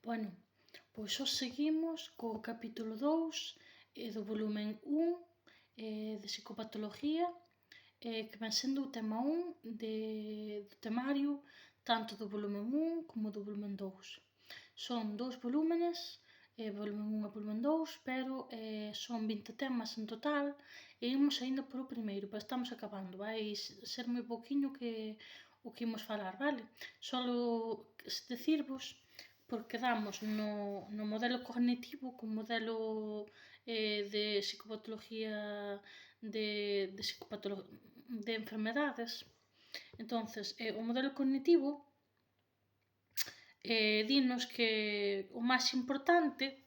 Bueno, pois hoxe seguimos co capítulo 2 do volumen 1 de psicopatología, que ven sendo o tema 1 do temario tanto do volumen 1 como do volumen 2. Son 2 volúmenes, volumen 1 e volumen 2, pero son 20 temas en total e imos aínda por o primeiro, pero estamos acabando, vai ser moi pouquiño o que imos falar, vale? Solo decirvos porque quedamos no modelo cognitivo, co modelo de psicopatología de enfermedades. Entonces, o modelo cognitivo dinos que o máis importante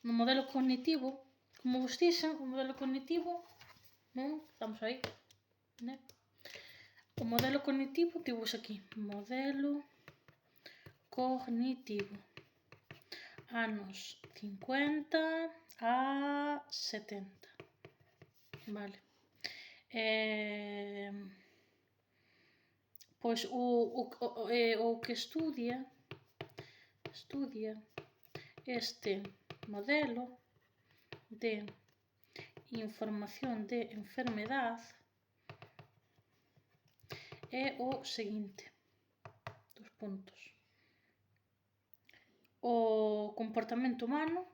no modelo cognitivo, como vos dixen, o modelo cognitivo, non? Estamos aí, né? O modelo cognitivo, divos aquí, modelo cognitivo, anos 50 a 70, vale. Pois o que estudia este modelo de información de enfermedade é o seguinte, dos puntos. O comportamento humano,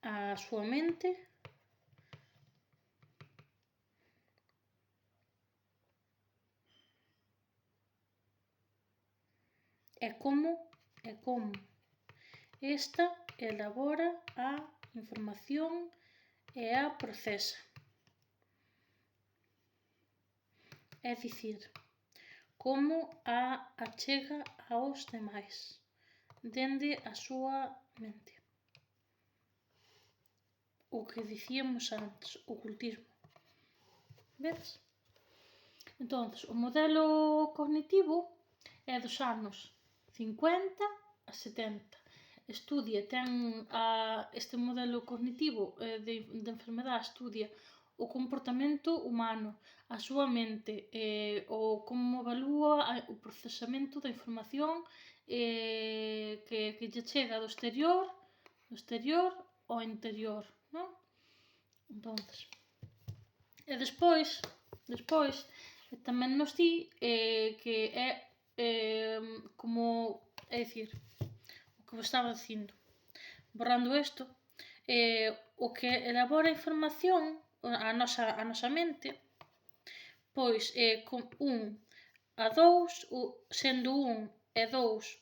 a súa mente, é como esta elabora a información e a procesa. É dicir, como a achega aos demais, dende a súa mente. O que dicíamos antes, ocultismo. Vedes? Entón, o modelo cognitivo é dos anos 50 a 70. Este modelo cognitivo de enfermedade estudia o comportamento humano, a súa mente, como evalúa o procesamento da información que lle chega do exterior ao interior, non? Entonces, e despois tamén nos di que é como, é dicir, o que vos estaba dicindo, borrando isto, o que elabora a información a nosa mente, pois con 1 a 2, sendo 1 e 2,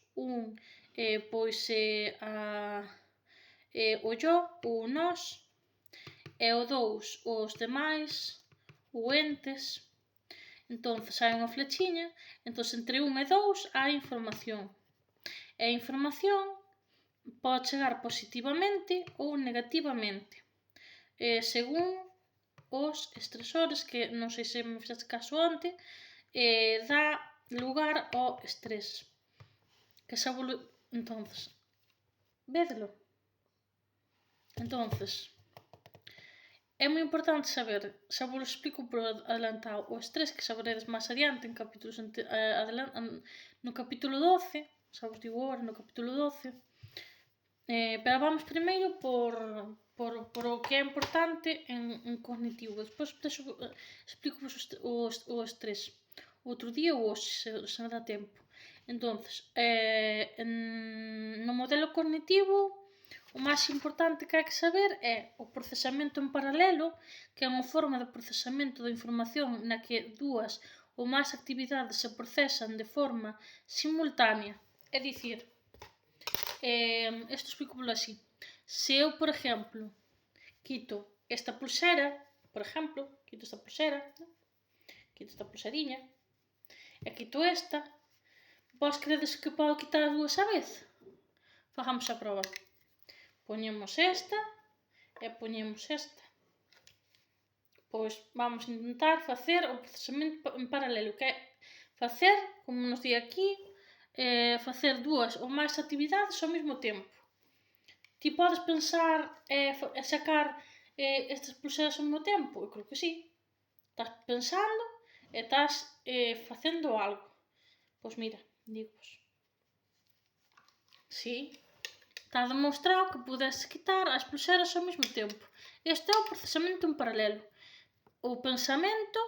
pois o yo, o nós, e o 2 os demais, o entes. Entonces hai unha flechiña, entón entre 1 e 2 hai información. E a información pode chegar positivamente ou negativamente, según os estresores, que non sei se me fixaste caso onte, dá lugar ao estrés. Entonces, védelo. Entonces, é moi importante saber, xa vos explico por adelantado, o estrés que saberedes máis adiante en capítulos no capítulo 12, xa vos digo agora, no capítulo 12, pero vamos primeiro por o que é importante en cognitivo, despois explico-vos o estrés outro día ou hoxe, se me dá tempo. Entonces, no modelo cognitivo, o máis importante que hai que saber é o procesamento en paralelo, que é unha forma de procesamento da información na que dúas ou máis actividades se procesan de forma simultánea. É dicir, isto explico-vos así. Se eu, por exemplo, quito esta pulsera, quito esta pulseriña, e quito esta, vos credes que podo quitar as dúas á vez? Fagamos a proba. Poñemos esta e poñemos esta. Pois vamos intentar facer o procesamento en paralelo, que é facer, como nos di aquí, facer dúas ou máis actividades ao mesmo tempo. Ti podes pensar e sacar estas pulseras ao mesmo tempo? Eu creo que sí. Estás pensando e estás facendo algo. Pois mira, digos. Si, está demostrado que podes quitar as pulseiras ao mesmo tempo. Este é o procesamento en paralelo. O pensamento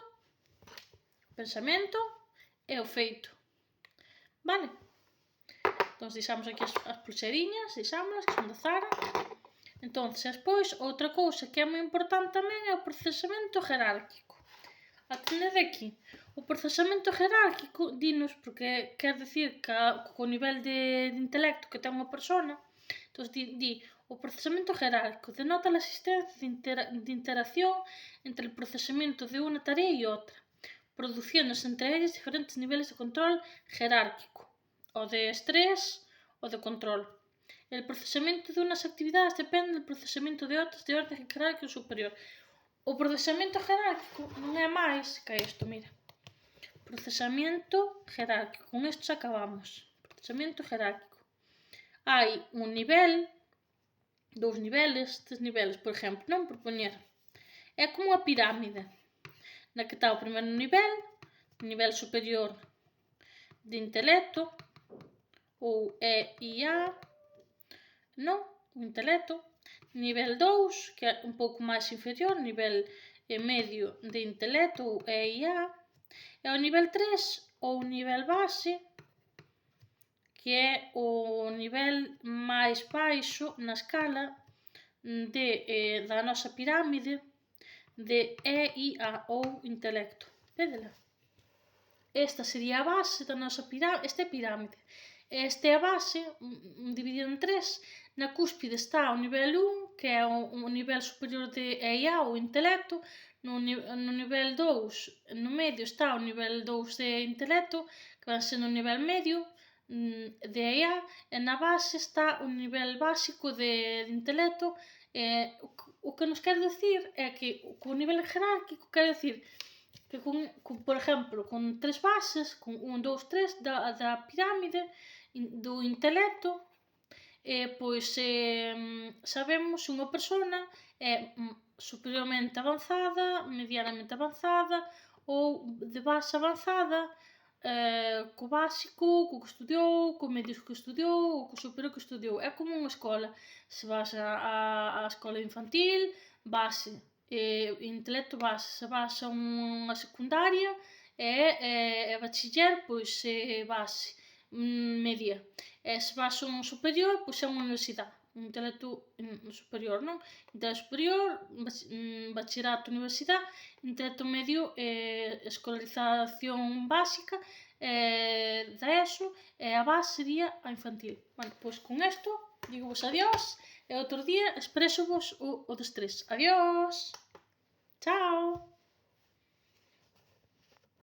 e o feito. Vale? Entón, deixamos aquí as pulseriñas, deixámolas, que son de Zara. Entón, despois, outra cousa que é moi importante tamén é o procesamento jerárquico. Atendede aquí. O procesamento jerárquico dinos, porque quer dicir que co nivel de intelecto que ten unha persona, entón di o procesamento jerárquico denota a existencia de interacción entre o procesamento de unha tarea e outra, produciéndose entre ellas diferentes niveles de control jerárquico, o de estrés, o de control. El procesamiento de unas actividades depende del procesamiento de otras de orden jerárquico superior. O procesamento jerárquico non é máis que isto, mira. Procesamiento jerárquico. Con isto xa acabamos. Procesamiento jerárquico. Hai un nivel, dous niveles, tres niveles, por exemplo, non? Por poñer. É como unha pirámide, na que está o primeiro nivel superior de intelecto, ou EIA, non? O intelecto. Nivel 2, que é un pouco máis inferior, nivel medio de intelecto, ou EIA. E o nivel 3, ou nivel base, que é o nivel máis baixo na escala da nosa pirámide de EIA, ou intelecto. Vedela? Esta sería a base da nosa pirámide. Esta é a pirámide. Esta é a base, dividida en 3. Na cúspide está o nivel 1, que é o nivel superior de EIA, ou intelecto. No nivel 2, no medio, está o nivel 2 de intelecto, que vai sendo o nivel medio de EIA, e na base está o nivel básico de intelecto. O que nos quer decir é que o nivel jerárquico quer decir que, por exemplo, con 3 bases, con 1, 2, 3 da pirámide do intelecto, pois sabemos se unha persona é superiormente avanzada, medianamente avanzada ou de base avanzada, co básico, co que estudiou, co medio que estudiou ou co superior que estudiou. É como unha escola. Se vas á escola infantil, base, intelecto base. Se vas a unha secundaria e bachiller, pois base, media. E se vas a un superior, pois é unha universidade. Un intelecto superior, non? Intelecto superior, bachillerato, universidade, intelecto medio, escolarización básica, da ESO, e a base sería a infantil. Bueno, pois con isto digo vos adiós, e outro día expreso vos o destrés. Adiós! Chao!